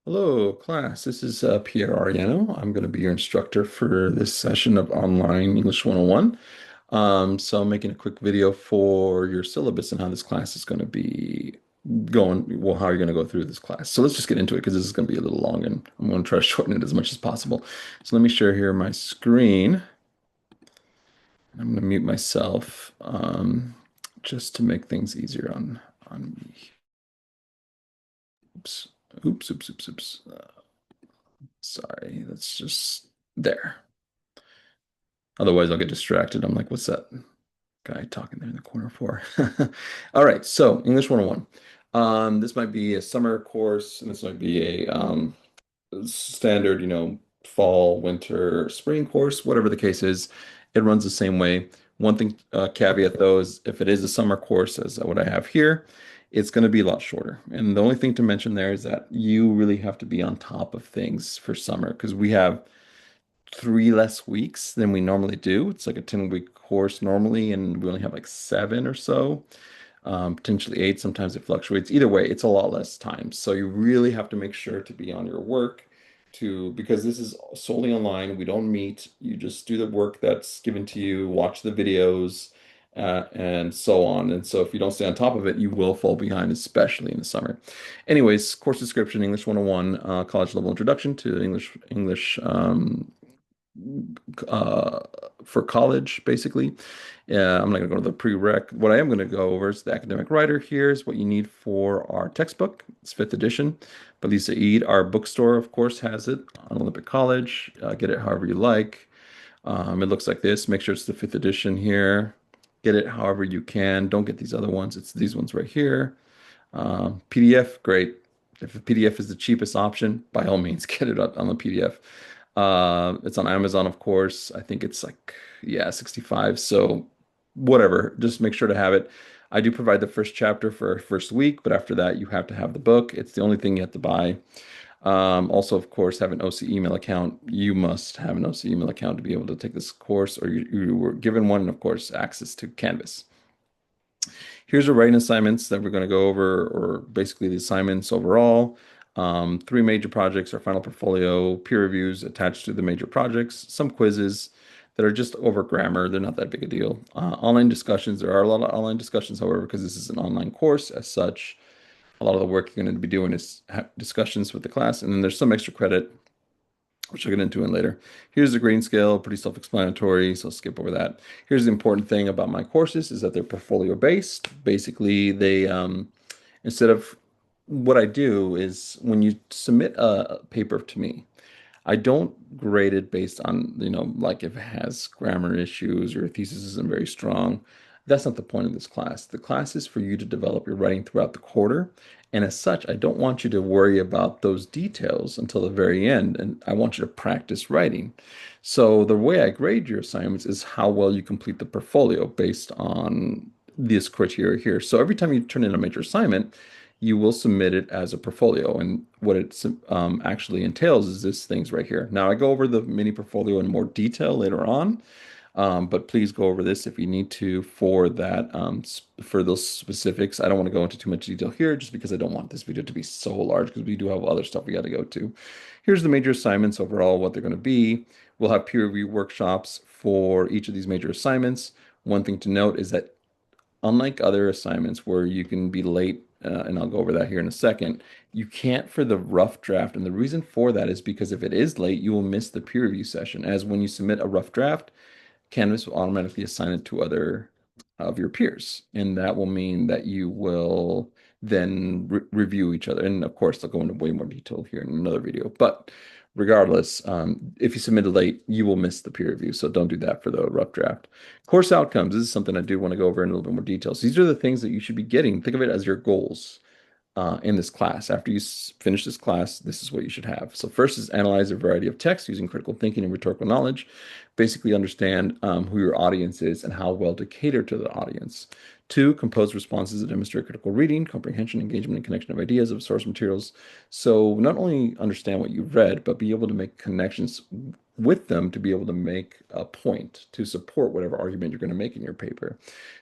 Hello, class. This is Pierre Ariano. I'm going to be your instructor for this session of online English 101. So I'm making a quick video for your syllabus and how this class is going to be going, well, how you're going to go through this class. So let's just get into it because this is going to be a little long and I'm going to try to shorten it as much as possible. So let me share here my screen. I'm going to mute myself just to make things easier on me. Oops, oops. Sorry, that's just there. Otherwise, I'll get distracted. I'm like, what's that guy talking there in the corner for? All right, so English 101. This might be a summer course, and this might be a standard, fall, winter, spring course, whatever the case is. It runs the same way. One thing, caveat though, is if it is a summer course, as what I have here, it's going to be a lot shorter. And the only thing to mention there is that you really have to be on top of things for summer because we have 3 less weeks than we normally do. It's like a 10-week course normally, and we only have like seven or so, potentially eight. Sometimes it fluctuates. Either way, it's a lot less time. So you really have to make sure to be on your work because this is solely online. We don't meet. You just do the work that's given to you, watch the videos, and so on. And so if you don't stay on top of it, you will fall behind, especially in the summer. Anyways, course description, English 101, college level introduction to English uh, for college, basically. I'm not going to go to the prereq. What I am going to go over is the academic writer. Here's what you need for our textbook. It's fifth edition. But Lisa Eid, our bookstore, of course, has it on Olympic College. Get it however you like. It looks like this. Make sure it's the fifth edition here. Get it however you can. Don't get these other ones. It's these ones right here. PDF, great. If the PDF is the cheapest option, by all means, get it up on the PDF. It's on Amazon, of course. I think it's like, yeah, 65. So whatever, just make sure to have it. I do provide the first chapter for first week, but after that, you have to have the book. It's the only thing you have to buy. Also, of course, have an OC email account. You must have an OC email account to be able to take this course, or you were given one, and of course, access to Canvas. Here's the writing assignments that we're going to go over, or basically the assignments overall. Three major projects, our final portfolio, peer reviews attached to the major projects, some quizzes that are just over grammar. They're not that big a deal. Online discussions. There are a lot of online discussions, however, because this is an online course as such. A lot of the work you're going to be doing is discussions with the class, and then there's some extra credit which I'll get into in later. Here's the grading scale, pretty self-explanatory, so I'll skip over that. Here's the important thing about my courses is that they're portfolio based. Basically, they instead of what I do is when you submit a paper to me, I don't grade it based on, like if it has grammar issues or your thesis isn't very strong. That's not the point of this class. The class is for you to develop your writing throughout the quarter. And as such, I don't want you to worry about those details until the very end. And I want you to practice writing. So the way I grade your assignments is how well you complete the portfolio based on this criteria here. So every time you turn in a major assignment, you will submit it as a portfolio. And what it actually entails is this things right here. Now, I go over the mini portfolio in more detail later on, but please go over this if you need to for that, for those specifics. I don't want to go into too much detail here just because I don't want this video to be so large because we do have other stuff we got to go to. Here's the major assignments overall, what they're going to be. We'll have peer review workshops for each of these major assignments. One thing to note is that unlike other assignments where you can be late, and I'll go over that here in a second, you can't for the rough draft. And the reason for that is because if it is late, you will miss the peer review session. As when you submit a rough draft, Canvas will automatically assign it to other of your peers. And that will mean that you will then review each other. And of course, I'll go into way more detail here in another video. But regardless, if you submit it late, you will miss the peer review. So don't do that for the rough draft. Course outcomes. This is something I do want to go over in a little bit more detail. So these are the things that you should be getting. Think of it as your goals in this class. After you finish this class, this is what you should have. So first is analyze a variety of text using critical thinking and rhetorical knowledge. Basically understand who your audience is and how well to cater to the audience. Two, compose responses that demonstrate critical reading, comprehension, engagement, and connection of ideas of source materials. So not only understand what you've read, but be able to make connections with them to be able to make a point to support whatever argument you're going to make in your paper.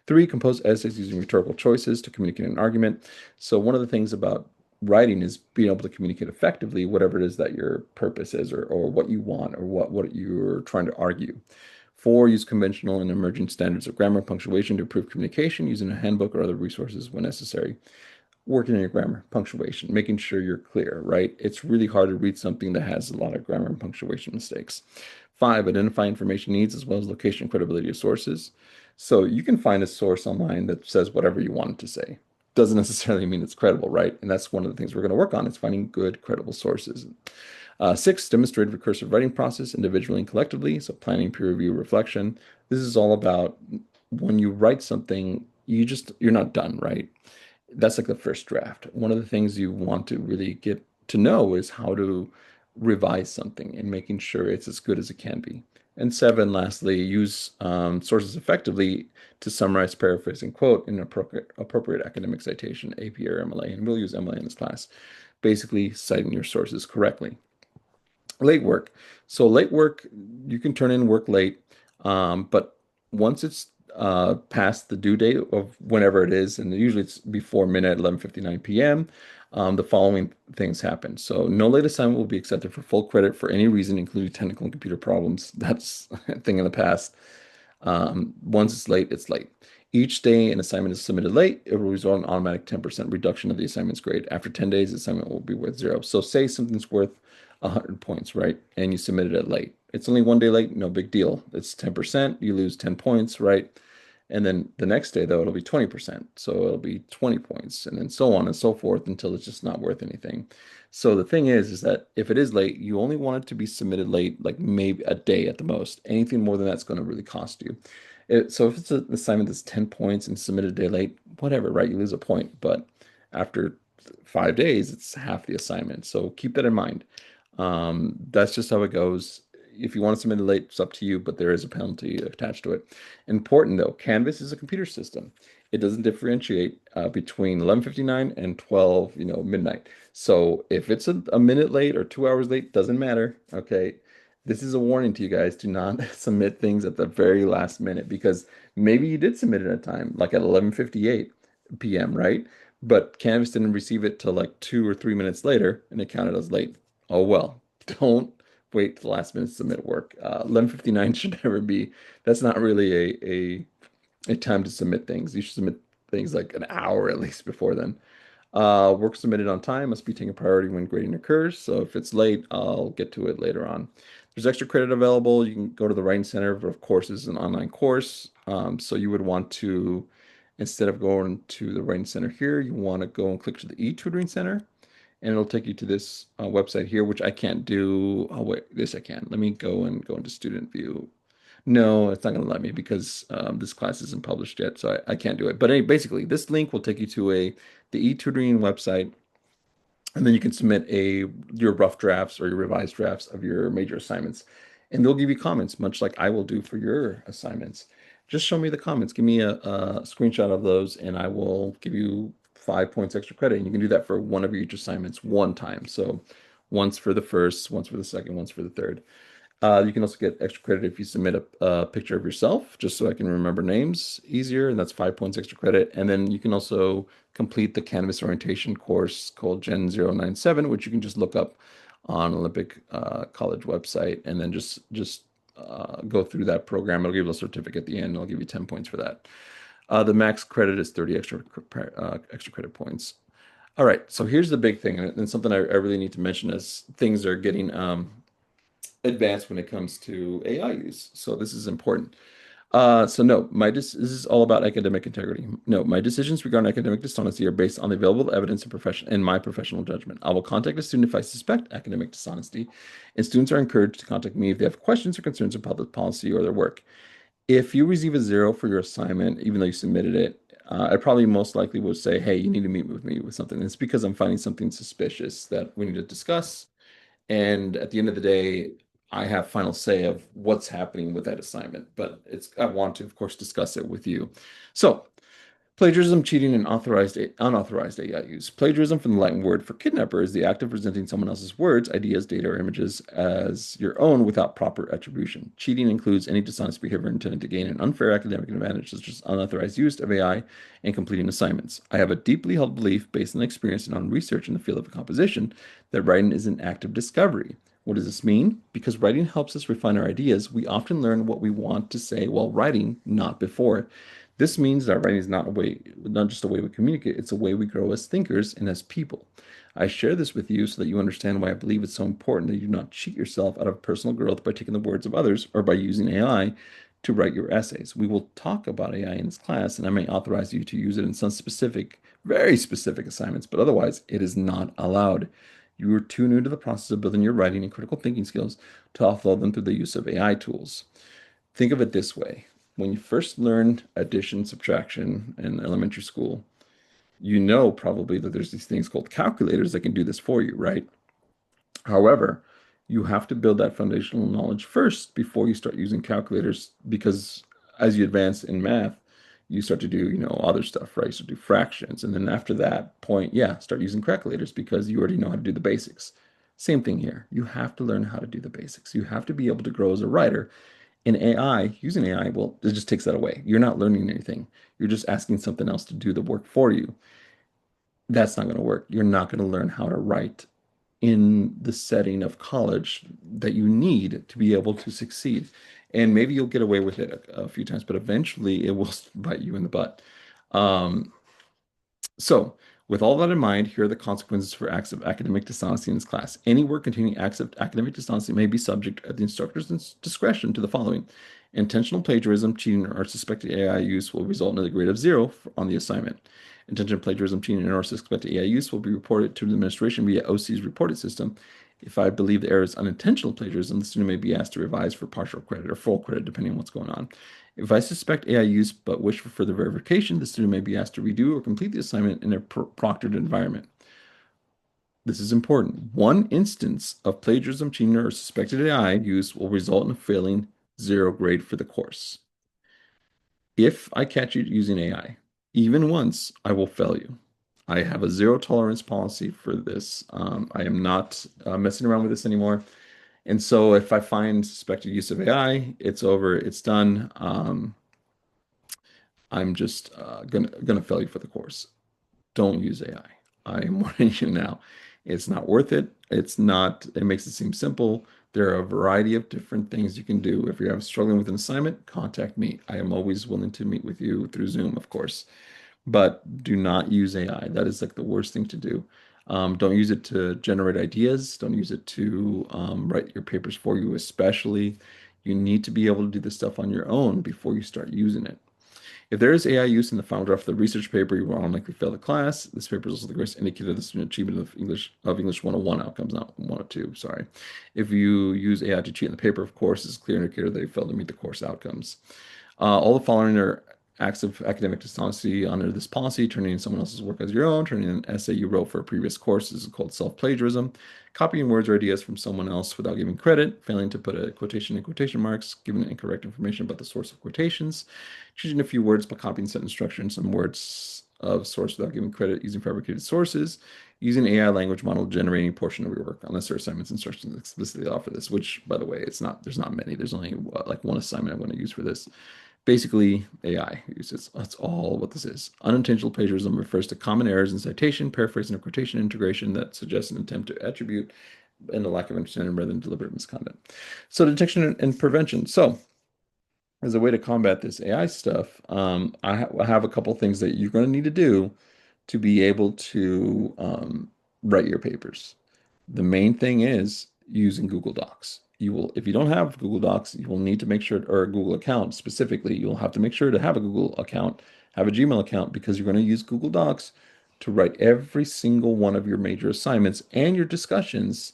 Three, compose essays using rhetorical choices to communicate an argument. So one of the things about writing is being able to communicate effectively, whatever it is that your purpose is, or what you want, or what you're trying to argue. Four, use conventional and emerging standards of grammar and punctuation to improve communication using a handbook or other resources when necessary. Working on your grammar, punctuation, making sure you're clear, right? It's really hard to read something that has a lot of grammar and punctuation mistakes. Five, identify information needs as well as location and credibility of sources. So you can find a source online that says whatever you want it to say. Doesn't necessarily mean it's credible, right? And that's one of the things we're going to work on is finding good, credible sources. Six, demonstrate recursive writing process individually and collectively. So planning, peer review, reflection. This is all about when you write something, you're not done, right? That's like the first draft. One of the things you want to really get to know is how to revise something and making sure it's as good as it can be. And seven, lastly, use sources effectively to summarize, paraphrase, and quote in an appropriate academic citation, AP or MLA. And we'll use MLA in this class. Basically, citing your sources correctly. Late work. So late work, you can turn in work late, but once it's past the due date of whenever it is, and usually it's before midnight, 11:59 p.m., the following things happen. So no late assignment will be accepted for full credit for any reason, including technical and computer problems. That's a thing in the past. Once it's late, it's late. Each day an assignment is submitted late, it will result in an automatic 10% reduction of the assignment's grade. After 10 days, the assignment will be worth zero. So say something's worth 100 points, right? And you submitted it late. It's only one day late, no big deal. It's 10%, you lose 10 points, right? And then the next day, though, it'll be 20%. So it'll be 20 points, and then so on and so forth until it's just not worth anything. So the thing is that if it is late, you only want it to be submitted late, like maybe a day at the most. Anything more than that's going to really cost you. So if it's an assignment that's 10 points and submitted a day late, whatever, right? You lose a point. But after 5 days, it's half the assignment. So keep that in mind. That's just how it goes. If you want to submit it late, it's up to you, but there is a penalty attached to it. Important though, Canvas is a computer system. It doesn't differentiate between 11:59 and 12, midnight. So if it's a minute late or 2 hours late, doesn't matter. Okay. This is a warning to you guys. Do not submit things at the very last minute because maybe you did submit it at a time, like at 11:58 p.m., right? But Canvas didn't receive it till like 2 or 3 minutes later and it counted as late. Oh well, don't wait till the last minute to submit work. 11:59 should never be. That's not really a time to submit things. You should submit things like an hour at least before then. Work submitted on time must be taken priority when grading occurs. So if it's late, I'll get to it later on. There's extra credit available. You can go to the Writing Center, but of course, it's an online course. So you would want to, instead of going to the Writing Center here, you want to go and click to the e-tutoring center, and it'll take you to this website here, which I can't do. Oh wait, this I can. Let me go into student view. No, it's not going to let me because this class isn't published yet, so I can't do it. But basically, this link will take you to the e-tutoring website, and then you can submit your rough drafts or your revised drafts of your major assignments, and they'll give you comments, much like I will do for your assignments. Just show me the comments, give me a screenshot of those, and I will give you 5 points extra credit. And you can do that for one of each assignments one time. So once for the first, once for the second, once for the third. You can also get extra credit if you submit a picture of yourself, just so I can remember names easier, and that's 5 points extra credit. And then you can also complete the Canvas orientation course called Gen 097, which you can just look up on Olympic College website, and then just go through that program. It'll give you a certificate at the end. I'll give you 10 points for that. The max credit is 30 extra credit points. All right, so here's the big thing, and something I really need to mention as things are getting advanced when it comes to AI use. So this is important. So no, this is all about academic integrity. No, my decisions regarding academic dishonesty are based on the available evidence and my professional judgment. I will contact a student if I suspect academic dishonesty, and students are encouraged to contact me if they have questions or concerns about the policy or their work. If you receive a zero for your assignment, even though you submitted it, I probably most likely would say, hey, you need to meet with me with something. And it's because I'm finding something suspicious that we need to discuss. And at the end of the day, I have final say of what's happening with that assignment, but I want to, of course, discuss it with you. So Plagiarism, cheating, and unauthorized AI use. Plagiarism, from the Latin word for kidnapper, is the act of presenting someone else's words, ideas, data, or images as your own without proper attribution. Cheating includes any dishonest behavior intended to gain an unfair academic advantage, such as unauthorized use of AI and completing assignments. I have a deeply held belief, based on experience and on research in the field of composition, that writing is an act of discovery. What does this mean? Because writing helps us refine our ideas, we often learn what we want to say while writing, not before. This means that writing is not just a way we communicate, it's a way we grow as thinkers and as people. I share this with you so that you understand why I believe it's so important that you do not cheat yourself out of personal growth by taking the words of others or by using AI to write your essays. We will talk about AI in this class, and I may authorize you to use it in some specific, very specific assignments, but otherwise, it is not allowed. You are too new to the process of building your writing and critical thinking skills to offload them through the use of AI tools. Think of it this way. When you first learned addition, subtraction in elementary school, you know probably that there's these things called calculators that can do this for you, right? However, you have to build that foundational knowledge first before you start using calculators because as you advance in math, you start to do, other stuff, right? So do fractions. And then after that point, yeah, start using calculators because you already know how to do the basics. Same thing here. You have to learn how to do the basics. You have to be able to grow as a writer. In AI, using AI, well, it just takes that away. You're not learning anything. You're just asking something else to do the work for you. That's not going to work. You're not going to learn how to write in the setting of college that you need to be able to succeed. And maybe you'll get away with it a few times, but eventually it will bite you in the butt. Um, so, with all that in mind, here are the consequences for acts of academic dishonesty in this class. Any work containing acts of academic dishonesty may be subject at the instructor's discretion to the following. Intentional plagiarism, cheating, or suspected AI use will result in a grade of 0 on the assignment. Intentional plagiarism, cheating, or suspected AI use will be reported to the administration via OC's reported system. If I believe the error is unintentional plagiarism, the student may be asked to revise for partial credit or full credit, depending on what's going on. If I suspect AI use but wish for further verification, the student may be asked to redo or complete the assignment in a proctored environment. This is important. One instance of plagiarism, cheating, or suspected AI use will result in failing 0 grade for the course. If I catch you using AI, even once, I will fail you. I have a zero tolerance policy for this. I am not messing around with this anymore. And so if I find suspected use of AI, it's over, it's done. I'm just gonna fail you for the course. Don't use AI. I am warning you now. It's not worth it. It's not, it makes it seem simple. There are a variety of different things you can do. If you're struggling with an assignment, contact me. I am always willing to meet with you through Zoom, of course. But do not use AI. That is like the worst thing to do. Don't use it to generate ideas. Don't use it to write your papers for you, especially. You need to be able to do this stuff on your own before you start using it. If there is AI use in the final draft of the research paper, you will unlikely fail the class. This paper is also the greatest indicator of the student achievement of English 101 outcomes, not 102, sorry. If you use AI to cheat in the paper, of course, it's a clear indicator that you failed to meet the course outcomes. All the following are acts of academic dishonesty under this policy: turning in someone else's work as your own, turning in an essay you wrote for a previous course. This is called self-plagiarism. Copying words or ideas from someone else without giving credit, failing to put a quotation in quotation marks, giving incorrect information about the source of quotations, changing a few words by copying sentence structure and some words of source without giving credit, using fabricated sources, using AI language model generating a portion of your work, unless there are assignments instructions explicitly offer this, which, by the way, there's not many. There's only like one assignment I'm going to use for this. Basically, AI uses. That's all what this is. Unintentional plagiarism refers to common errors in citation, paraphrasing, or quotation integration that suggest an attempt to attribute and a lack of understanding rather than deliberate misconduct. So detection and prevention. So as a way to combat this AI stuff, I have a couple things that you're going to need to do to be able to write your papers. The main thing is using Google Docs. You will, if you don't have Google Docs, you will need to make sure, or a Google account specifically, you'll have to make sure to have a Google account, have a Gmail account, because you're going to use Google Docs to write every single one of your major assignments and your discussions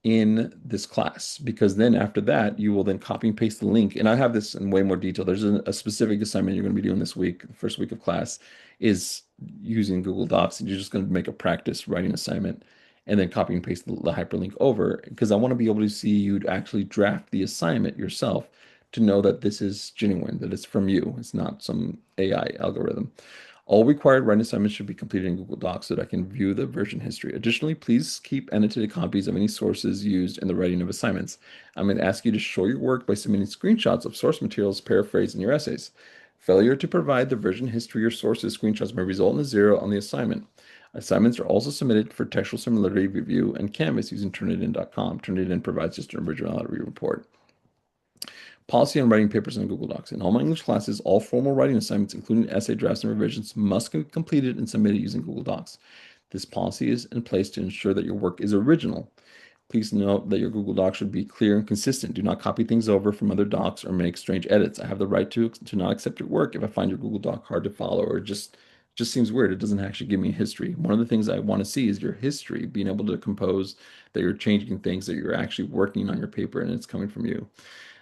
in this class, because then after that you will then copy and paste the link. And I have this in way more detail. There's a specific assignment you're going to be doing this week. The first week of class is using Google Docs, and you're just going to make a practice writing assignment and then copy and paste the hyperlink over, because I want to be able to see you actually draft the assignment yourself to know that this is genuine, that it's from you. It's not some AI algorithm. All required writing assignments should be completed in Google Docs so that I can view the version history. Additionally, please keep annotated copies of any sources used in the writing of assignments. I'm going to ask you to show your work by submitting screenshots of source materials paraphrased in your essays. Failure to provide the version history or sources screenshots may result in a 0 on the assignment. Assignments are also submitted for textual similarity review and Canvas using Turnitin.com. Turnitin provides just an originality report. Policy on writing papers in Google Docs. In all my English classes, all formal writing assignments, including essay drafts and revisions, must be completed and submitted using Google Docs. This policy is in place to ensure that your work is original. Please note that your Google Doc should be clear and consistent. Do not copy things over from other docs or make strange edits. I have the right to not accept your work if I find your Google Doc hard to follow or just seems weird. It doesn't actually give me a history. One of the things I want to see is your history, being able to compose that you're changing things, that you're actually working on your paper and it's coming from you.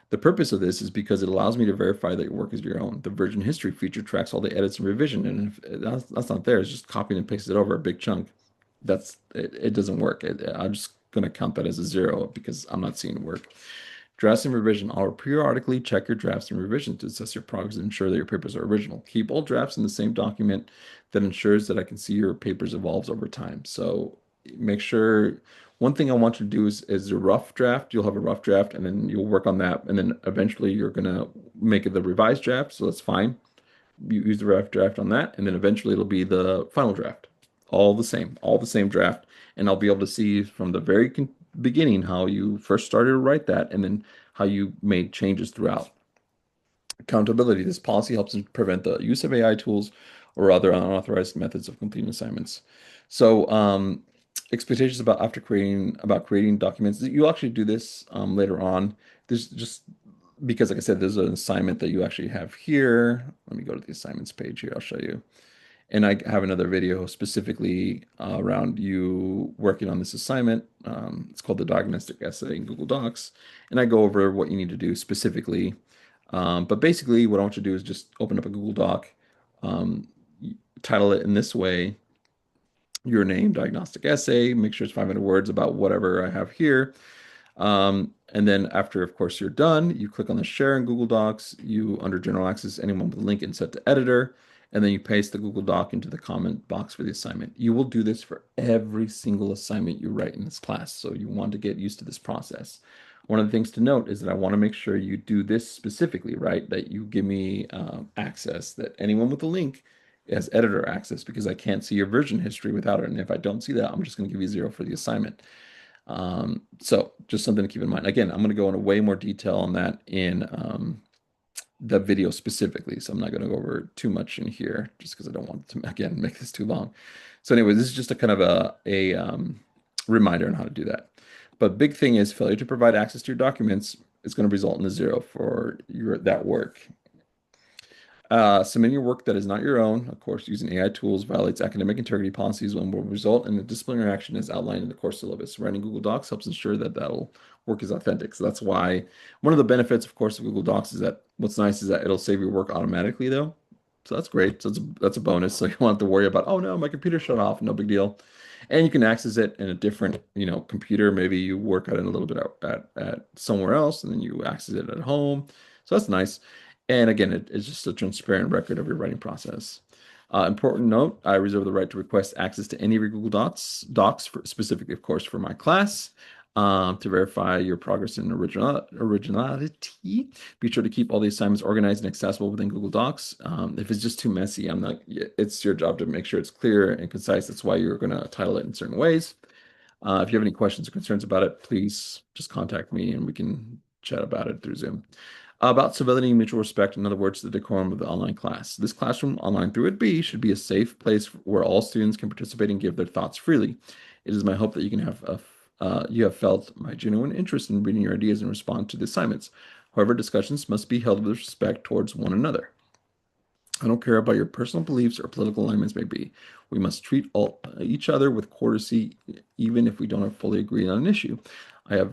The purpose of this is because it allows me to verify that your work is your own. The version history feature tracks all the edits and revision, and if that's not there, it's just copying and pasting it over a big chunk. It doesn't work. I'm just going to count that as a 0 because I'm not seeing it work. Drafts and revision. I'll periodically check your drafts and revisions to assess your progress and ensure that your papers are original. Keep all drafts in the same document that ensures that I can see your papers evolves over time. So make sure one thing I want you to do is a rough draft. You'll have a rough draft and then you'll work on that. And then eventually you're going to make it the revised draft. So that's fine. You use the rough draft on that. And then eventually it'll be the final draft. All the same draft. And I'll be able to see from the very beginning how you first started to write that and then how you made changes throughout. Accountability. This policy helps prevent the use of AI tools or other unauthorized methods of completing assignments. So, expectations about creating documents. You actually do this later on. There's just because, like I said, there's an assignment that you actually have here. Let me go to the assignments page here. I'll show you. And I have another video specifically around you working on this assignment. It's called the Diagnostic Essay in Google Docs. And I go over what you need to do specifically. But basically, what I want you to do is just open up a Google Doc, um, title it in this way, your name, diagnostic essay, make sure it's 500 words about whatever I have here. And then after, of course, you're done, you click on the share in Google Docs, you under general access anyone with a link and set to editor, and then you paste the Google Doc into the comment box for the assignment. You will do this for every single assignment you write in this class. So you want to get used to this process. One of the things to note is that I want to make sure you do this specifically, right? That you give me access, that anyone with a link has editor access because I can't see your version history without it. And if I don't see that, I'm just going to give you 0 for the assignment. So just something to keep in mind. Again, I'm going to go into way more detail on that in the video specifically. So I'm not going to go over too much in here just because I don't want to, again, make this too long. So anyway, this is just a kind of a reminder on how to do that. But big thing is failure to provide access to your documents is going to result in a 0 for that work. Submitting your work that is not your own, of course, using AI tools violates academic integrity policies and will result in a disciplinary action as outlined in the course syllabus. Writing Google Docs helps ensure that that'll work is authentic. So that's why one of the benefits, of course, of Google Docs is that what's nice is that it'll save your work automatically, though. So that's great. So that's a bonus. So you won't have to worry about, oh no, my computer shut off. No big deal. And you can access it in a different, computer. Maybe you work at it a little bit at somewhere else, and then you access it at home. So that's nice. And again, it's just a transparent record of your writing process. Important note, I reserve the right to request access to any of your Google Docs specifically, of course, for my class. To verify your progress in originality, be sure to keep all the assignments organized and accessible within Google Docs. If it's just too messy, it's your job to make sure it's clear and concise. That's why you're going to title it in certain ways. If you have any questions or concerns about it, please just contact me and we can chat about it through Zoom. About civility and mutual respect, in other words, the decorum of the online class. This classroom, online through it should be a safe place where all students can participate and give their thoughts freely. It is my hope that you have felt my genuine interest in reading your ideas and respond to the assignments. However, discussions must be held with respect towards one another. I don't care about your personal beliefs or political alignments may be. We must treat each other with courtesy, even if we don't fully agree on an issue. I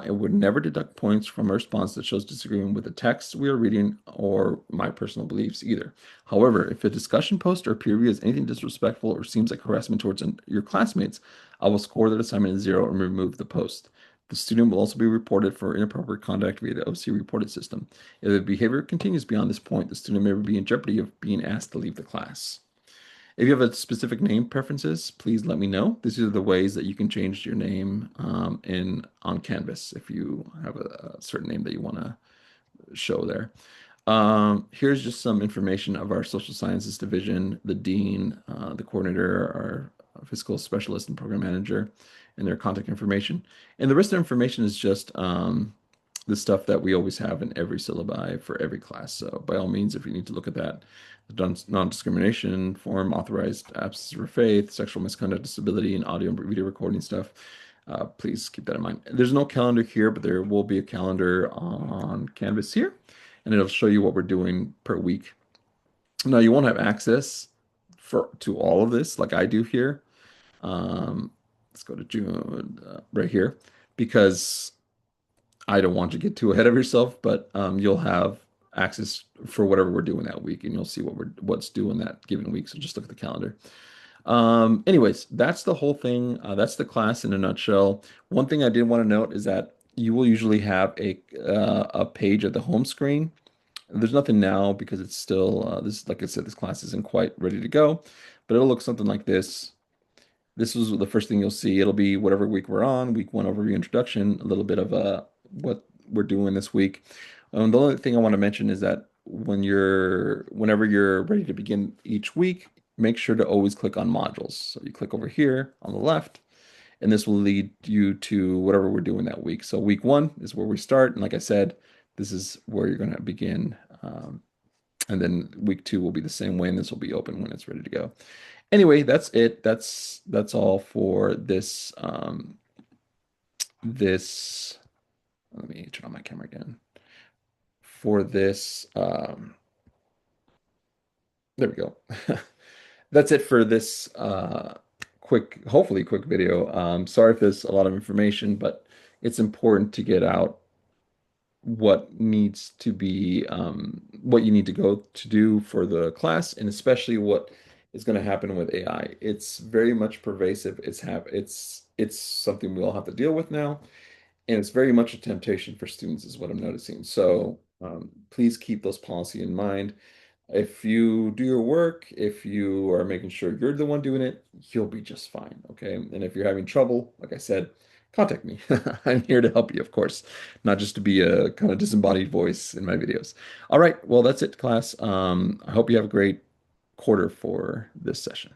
would never deduct points from a response that shows disagreement with the text we are reading or my personal beliefs either. However, if a discussion post or peer review is anything disrespectful or seems like harassment towards your classmates, I will score that assignment as 0 and remove the post. The student will also be reported for inappropriate conduct via the OC reported system. If the behavior continues beyond this point, the student may be in jeopardy of being asked to leave the class. If you have a specific name preferences, please let me know. These are the ways that you can change your name in on Canvas if you have a certain name that you want to show there. Here's just some information of our social sciences division, the dean, the coordinator, our fiscal specialist and program manager, and their contact information. And the rest of the information is just the stuff that we always have in every syllabi for every class. So by all means, if you need to look at that, the non-discrimination form, authorized absence of faith, sexual misconduct, disability, and audio and video recording stuff, please keep that in mind. There's no calendar here, but there will be a calendar on Canvas here, and it'll show you what we're doing per week. Now you won't have access to all of this like I do here. Um, let's go to June right here because I don't want you to get too ahead of yourself, but you'll have access for whatever we're doing that week, and you'll see what's due in that given week. So just look at the calendar. Anyways, that's the whole thing. That's the class in a nutshell. One thing I did want to note is that you will usually have a page at the home screen. There's nothing now because it's still this, like I said, this class isn't quite ready to go, but it'll look something like this. This was the first thing you'll see. It'll be whatever week we're on, week one overview introduction, a little bit of what we're doing this week. The only thing I want to mention is that whenever you're ready to begin each week, make sure to always click on modules. So you click over here on the left, and this will lead you to whatever we're doing that week. So week one is where we start, and like I said, this is where you're going to begin. And then week two will be the same way, and this will be open when it's ready to go. Anyway, that's it. That's all for this this let me turn on my camera again. For this there we go. That's it for this hopefully quick video. Sorry if there's a lot of information, but it's important to get out what needs to be what you need to go to do for the class, and especially what is going to happen with AI. It's very much pervasive. It's something we all have to deal with now, and it's very much a temptation for students, is what I'm noticing. So please keep those policy in mind. If you do your work, if you are making sure you're the one doing it, you'll be just fine. Okay. And if you're having trouble, like I said, contact me. I'm here to help you, of course, not just to be a kind of disembodied voice in my videos. All right. Well, that's it, class. I hope you have a great quarter for this session.